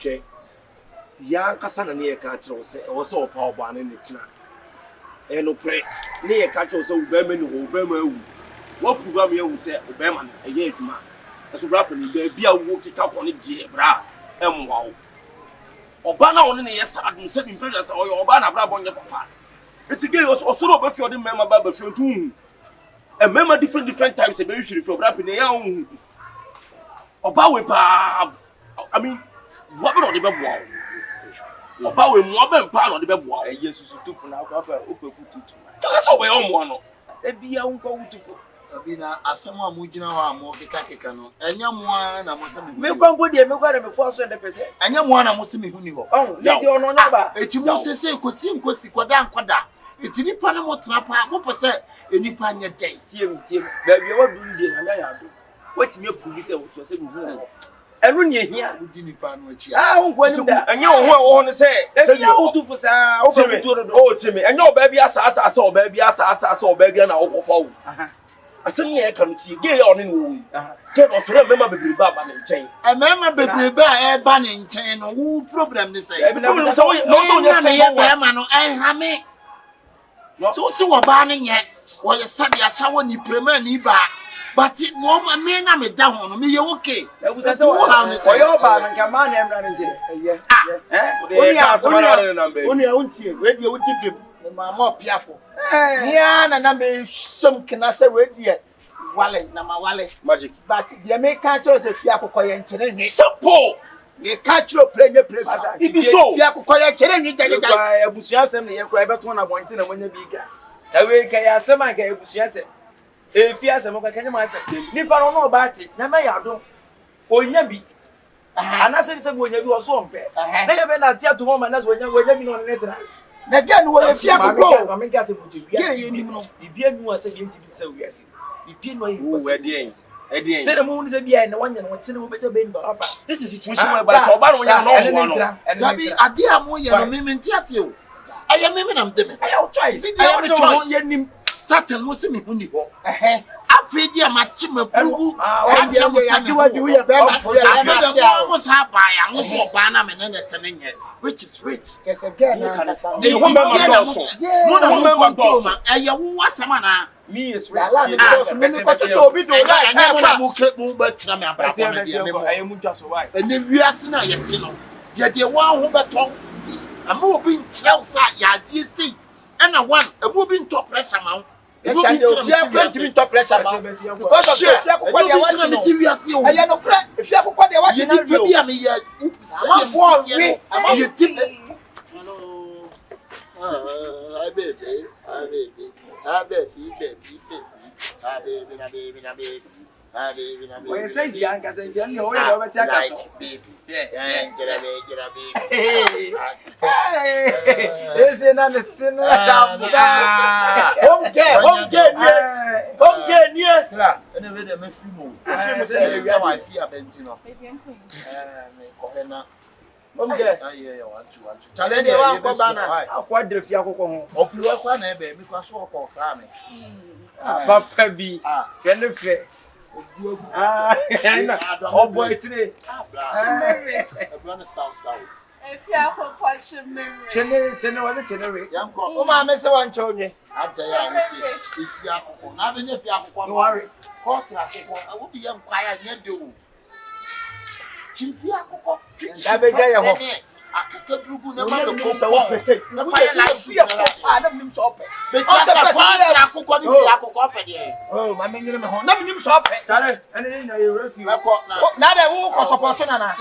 hwe ya kasa na ne ka kire wo se o pa obo ane ne tina e no pre ne ye ka kire wo se obema ni obema awu wo program ye wu se obema na ye adwuma aso bra pani ba bia wo kika ko ne die bra emwa wo oba na woni ne ye sa adum se impre sa oyo oba na bra bonye papa eti ge osoro oba fi odi mema ba fi otu e mema different times e be hwiri fi obra pani ya hu oba we pa I mean what be no de be boa oba we mo be mpa no de be boa e yesusu tufu na akwa o pe fututu kala so we o mo no e bia unko wutufu abina asem a mugina wa mo keka no enya moa na mo se me kwambo de me kwa de me fo so 100% enya moa na mo se me huni ho le de ono nya ba eti mo se se kosi koda nkoda eti nipa na mo tena pa mo pese enipa nya dai tie ba bia wa dun de na ya do wati me pugi se wo so se me hu enu ne hia udi nipa no achi unko ni da enya wo ne se ya wutufu sa o pe futu do o timi enya oba bia asa oba bia asa oba bia na wo kofa wo asem ye kan ti ge on ni wo ke no tore mema bebre ba ba ne nchen e mema bebre ba e ba ne nchen no wo problem ni say e bi na so nya se ye ba ma no en ha me so si wo ba ne nye wo ye sabe asawo ni prema ni ba but no me na me da ho no me ye okay e bu se wo ha o yo ba na nka ma na emra ne nche oni ka so na ne na be oni a untie we die wo tipim ma ma opiafo nia na me som kena se we die wale na ma wale magic but die me ka chiro se fia kokoye nchene nwi simple me ka chiro play ibi so fia kokoye nchene nwi jajaja ebusu asem ne ye kura e beto na bonte na monya bi ga ka we ka ya asem an ka ebusu asem e fia asem ko kanya ma asem nipa no no ba ti na me ya do onya bi anase bi se go onya bi wo so mpe na ye be na tia to mo ma na so onya bi no ne tena na dia no we fia kokko ma me ka se butu bia ye ni no bibia nu ase bi ntidi se wi ase bibia nu ayi wo we de en say the moon se bia na wanya na wo chine wo beto be nba papa this is situation where ba so ba no nya no no dabi ade a mo ye no me ntiase o aye me na mdeme aye o choice aye me choice ye nim starting no se me huni ho afedi a machi mapugu acha mo sa me ho ye be ma afedi mo mo sa ba ya mo so ba na me na tenenye which is rich just again mo na mo control ma aye wo wasama na me is rich me ko so obi do na anya mo mo kre mo ba tira me abra ko me de me mo aye mu twa so why ene wiase na ye ti no ye de wa ho beto ama obi ntrel sa ya de sei ana one abu obi nto pressure ma you are plenty top pressure because of the fear kokwa dey watch me ti wiase o aye no kra fear kokwa dey watch na bi am ye ama for we ama you tip hello hi baby when says young as and you know over take us baby yeah is in an sin home get near anyway the me film say I see abenti no me ko na get yeah want to challenge dey wan ko balance akwa dey fi akoko ho ofiri akwa na ebe mi kwa so ko kra me papa bi kene fe oh boy today everyone is south if you are for chene wa chene yanko o ma me se wan chonye adaya we see isi akoko na be ne fi akoko no worry ko tra akoko awu bi yam kwaya nya de o chifi akoko da be ja ye ho akaka drugu na ma ko ko na fire life ya fa na nim so pe be cha sa kwa akoko ni fi akoko pe de oh ma me nyere me ho na me nim so pe chale ene na you refi na de wo ko support na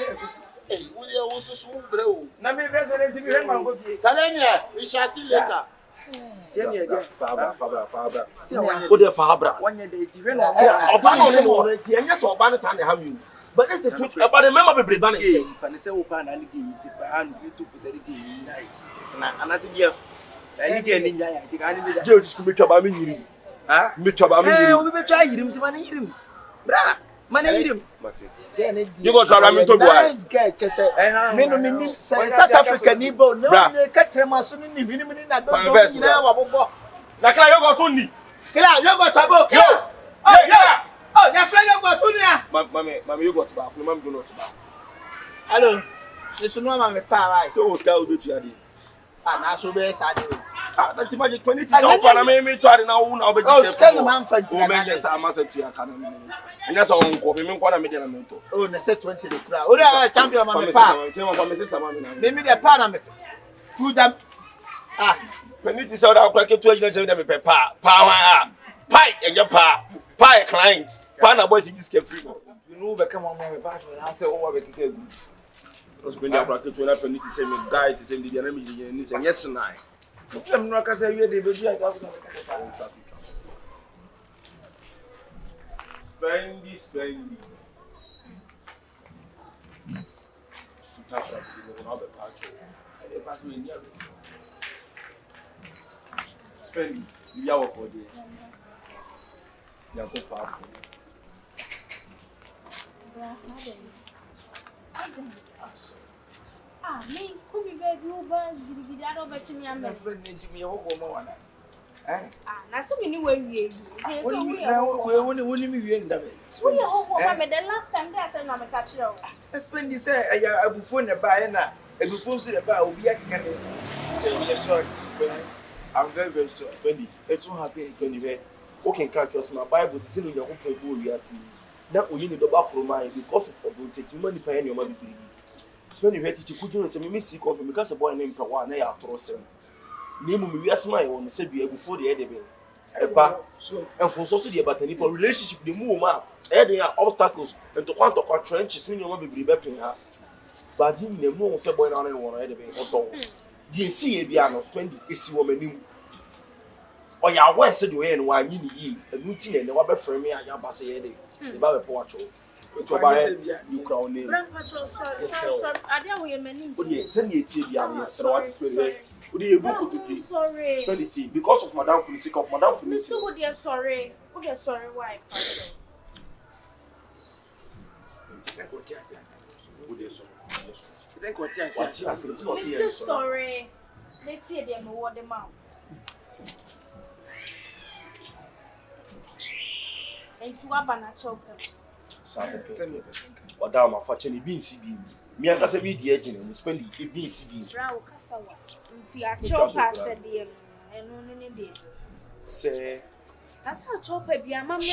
eh wo ye wo so bre o na me president bi he man go fie chale ni we shall see later tieni e fabra si wanye o de fabra wanye de ti we no oba no no ti enya so oba ne sa ne ha mi but that's the truth about the member bebre ban e fa ne se wo pa na ni ge ti pa han YouTube se de ge ni nai na anase bia ani ge ni nya ya ti ka ni bia je o disku metwa ba me nyiri ha metwa ba me nyiri o be betwa yirim ti ma ne yirim bra ma ne yirim you go try me to boy nice guy chese me no me ni South Africa ni bo no ne ka trema so ni ni na do na wa bobo na kla yo go to ni kila yo go to bo oh ya fly yo go to ni mami you go to ba mami go not ba hello This no man me pa right. So Oscar will be to you. Ah, na so be sad. That magic 20 so far me to na wo na obedi. Oh, stand man for. Oh, man, yes, I must have to your academy. And that's all uncle. Me kwa me dey na me to. Oh, na say 20 the crowd. Oh, the champion man me pa. Say man me say sama me na. Me the pa na me. To them. Ah, Penny so that kwa ke to you say me pe pa. Pa pai and your pa. Pa client. Pa na boys this get free. You know become one me pa so na say o wa be keke. Because when you kwa ke to na penny say me guy to say the na me ni say yes na. I'm not going to say you the baby. Spendy. Spendy. You are for the. You are so powerful. Ah, me, come here, baby. I don't bet me. I'm not spending to me a whole woman. Eh? Ah, that's so many ways. We only me in the way. So you hope me the last time there said I'm catch you. Spend this a buffoon a buy and a buffoon to the bar will be a sorry. I'm very sure. Spendy. It's so happy. Spendy. Okay, can't trust my Bible. Is in your open book. We are seeing. Now we need the back from mine because of don't take money pay your money. Spendy. We teach you to say me see coffee because a boy named Pawan. I have to sell. Name we are smile on the said before the end and for society about any relationship the move man there are obstacles and to want to cut trenches in your baby bepping her but in the moon say boy on and one head of the see a piano Spendy is woman new or ya why said you and why you need a new thing and what for me I am passing the Bible portrait to buy you crown name I don't wear many. Send me a TV sorry. Sorry. Because of Madame for the sake of Madame for Mr. Wood, you're sorry. Would you sorry? Why? Mr. Sorry. Let's see them what them out. And to a banana choker. What down my fortune beans me and Casa media agent and spend it beans. Brow Cassawa. I chop said the and only day. Say, that's how chop a be a mamma.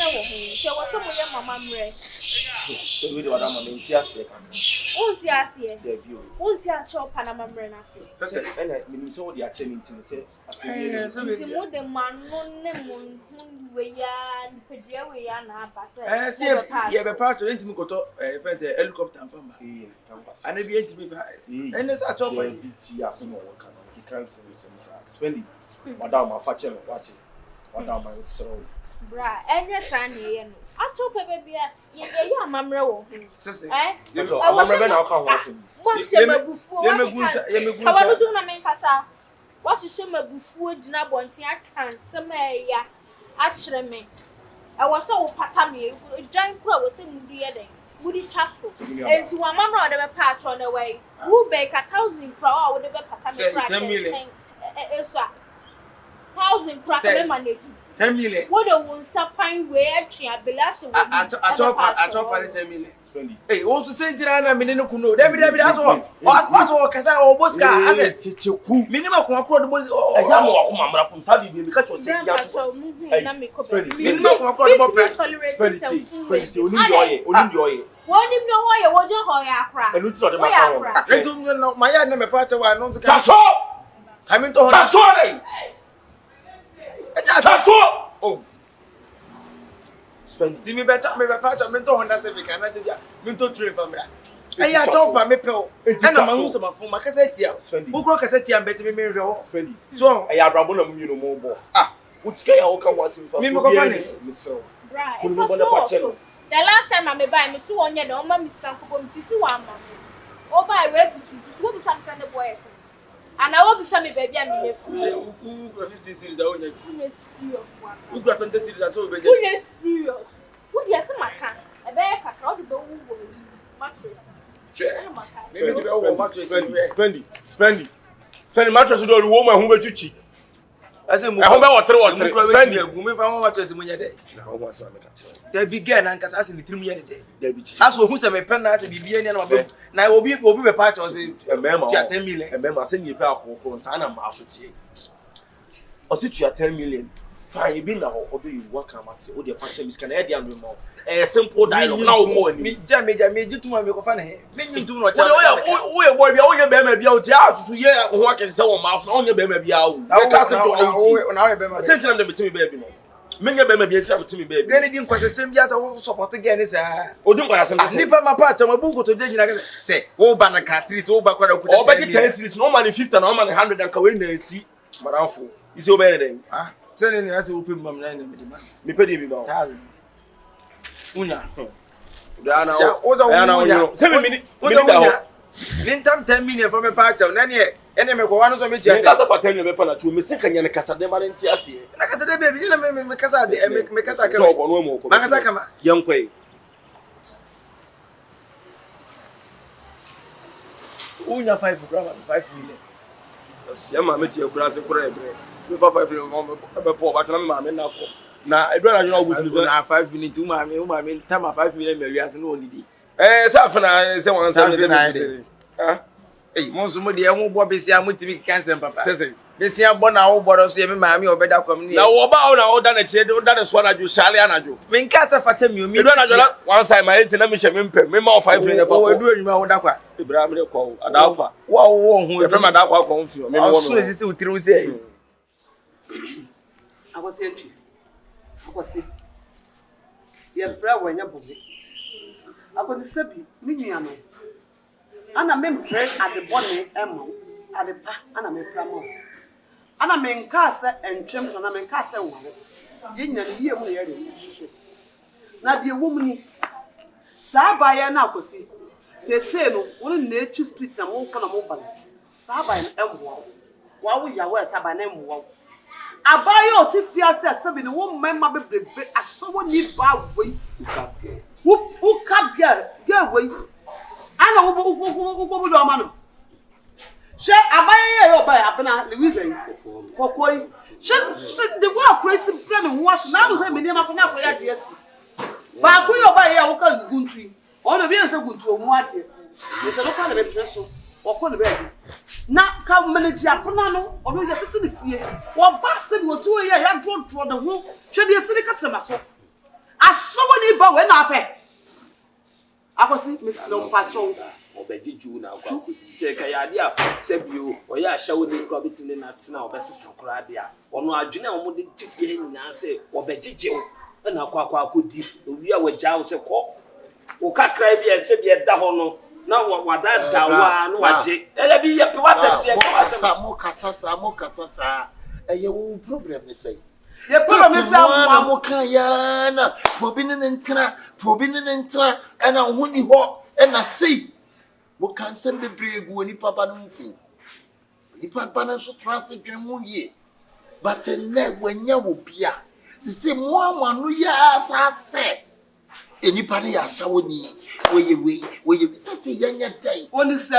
So was some of your mamma. So we do what I'm a mentia. Won't you ask ye? Won't you chop Panama Brenner? And I mean, so they are changing to say, I say, more than man, moon, we are, Pedro, we are now. I see you have a part of intimate first helicopter from me. And if you be and there's a chop by some cancel spending. Madame, my father, watching. Madame, my soul. Bra, and your son, I told baby, yeah, mamma. Eh? I was a before. I was doing a main casa. What's a shimmer before dinner wanting I can't some ya. Actually, me. I was so patami, giant crow was in the other. Woody Castle. And to a mamma of a patch on the way. Who bake 1,000 crow would have patami. 10 million. 1,000 crow money. 10 million. What a one sapine where I belash. I top 10 million. Hey, also say that I'm in Kuno. That's all. What's all Casa or Bosca? I teach you minimum from the boys. Oh, I am from Saudi because you're saying minimum from the One him know why you wasn't Hoyakra. And it's not the I don't know my name part of I don't come into her. Oh, spend me better, maybe part of mental Honda Civic and I said, yeah, mental trip from that. I told my pill, and I'm a my phone, my cassette, spend who cross cassette and better me real spending. So I have Rabonum, you know, more. Ah, which can I come was in for me? So, right. The last time I may buy Miss One, you know, Mammy Stanko to see one. Oh, by reputation, what was some Sunday boy? And I will be some baby. I mean, who got 15 series? I only serious one. Who got 20 series? I saw baby. Who is serious? Who is a macan? A bear cat, how the bow mattress. Spending mattress with all the woman who were too cheap. I say, I hope I water. Spend your woman for what is in your day. There began and cast us in the 3 years a day. As for who's a pen as a BBN and now will be a part of a member 10 million. A member send you back home, son of Marshall. Or teach you 10 million. Fine, you been now, or do you work on what's all your factories can add down remote? A simple dialogue now, me, Jamie, you to my funny. Meaning do not tell we are boy, we all your baby out house to hear work and so mouth on your baby out. I can't send them to me, baby. Many baby to me, baby. Anything for the same years I will support again is a my part of my book to say, oh, banner cartridge, oh, back or back is no money 50 and 100 and go in there and see. But awful. Is your better ah? Sending us to open my name. Me pay me about Unya. Diana, 7 minutes. Lintam 10 million from a part of Nanny. Enemy for one of me just for 10 years. To me, second and a casa de Marentia. Like I said, baby, you know, make us a Makasaka, young quay. Unya 5 million. Yama met your grass and bread. Before 5 million, poor Batman, now I don't know with 5 million to my time of 5 million millions and only. Safana, someone said, hey, Monsomody, I won't be saying I'm with me cancer, Papa. This year, born our board of 7 mammy or better coming. Now, about now, that is what I do, Sally and I do. When Casa Fatem, you don't one side, my son, I'm Shamim, me 5 million for doing my own Daqua. Abraham call, Adapa. Wow, who from Adapa confused. How soon is it to say? I was here. I was here. Your friend when you're boy. I was the Sebi, Miniano. And I mean, pray at the bonnet, Emma, at the pa, and I mean, Plamo. And I mean, Casa and Trim, and I mean, Casa one. You know, the year we are in. Now, the woman, Sabaya now, see. Say, no, one nature streets and walk on a mobile. Sabaya and Emma. Why we are where Sabaya and Emma. Abayo Tifia says, Sabine, one member, I saw one need bad way. Who can't get away? I know who do a man. Shall I buy a banana, Louise? Pokoi. Should the war crazy plan was now the same name of an apple, yes. But we are by our country. All the years are good to a market. It's a local impression or call the baby. Now come manage your banana or you get to the fear. What bastard will do a year drawn toward the wall? Should you see the customer? I saw any bow and up. I was in Miss No Patrol. Or Betty June now. Take a idea, save you, or ya show the club between the nuts now, Bessie Socradia. Or no, I do not want to hear and say, or Betty Joe, and now Quack could deep, we are with Giles a call. Or cat crazy and say, a double. Now, what that down, what it? Let be a Moccasa, a your problem, they say. The problem is that Mokayana, Probin and Tra, and I won't walk and I see. What can send the brave when you papa moving? You put financial transit in ye. But a leg when you will be a. The same one, yes, I said. Anybody I saw me, where you say, young day. One is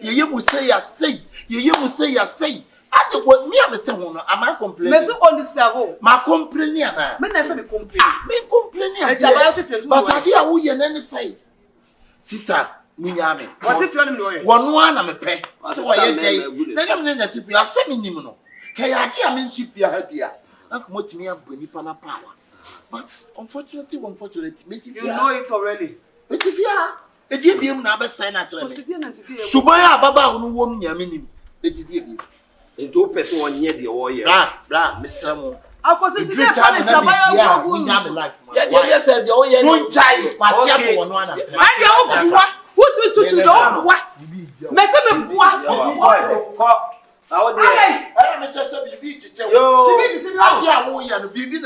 you will say, I say, you will say, I say. I don't want me at the town. Am I complaining? Meso on the servo. My complaining. Me nessa me complain. Me complaining. But I hear who you nene say. Sister, Munyame. What if you're no one am a pay. So I day. Then I'm in that if you are sending him no. Kay I hear me ship your head here. Uncle what me have when you power. But unfortunately, you know it already. But if you are, it give him never sign at all. Subaya Baba no woman yamini. It give you. Into person 1 year the all year. Blah, Mr. Mo. I was in the time we have a life. Yes, said the all year. One time, Matia one. I what to the dog? What? Messi, what? I was just a bit to tell you. I want you to be in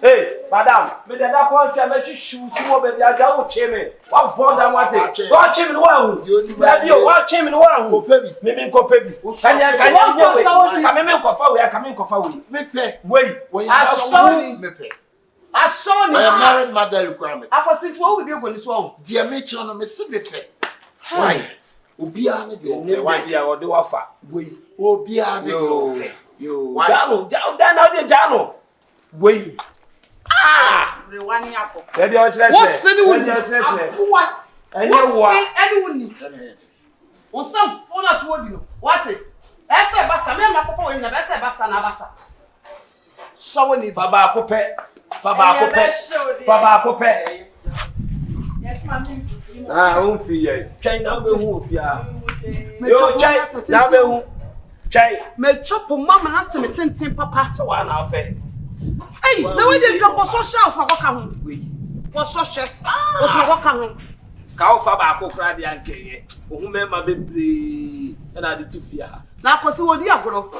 hey, madam, me dey da kwa twa me shoes wo be bia ja wo cheme. Wa bo da wate. Wa cheme no wa hu. Da bi o wa cheme no wa hu. Me me ko pebi. Kanya we. Ka me nkofa we, ka me nkofa we. Me pe. We. Asoni me pe. Asoni. I am married mother requirement. Apostle wo we dey go ni so. Dear me chi no me se be pe. Hi. Obia ne de ne wa bia wo de wafa we obia ne de yo jano na de jano we Rewani apo. e de o chere What's anyone? what any wa Anyone? On some phone at what you what it? Ese basa me makofo we na ese basa na basa. So we fa ba ko pe Yes, mami. on fi ye twen na be hu ofia yo chai na be hu chai me chop mama na se me tenten papa. so wa na pe Hey, na we dey go social so ka ho. we Wo social. Wo so ka ho. ka o fa ba ko kra de anke ye ohun me ma bebre na de tifia Na akosi wodi agoro.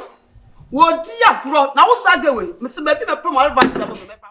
Wodi agoro. Na wo sage we. Me se ba bi me prom advice na me pa.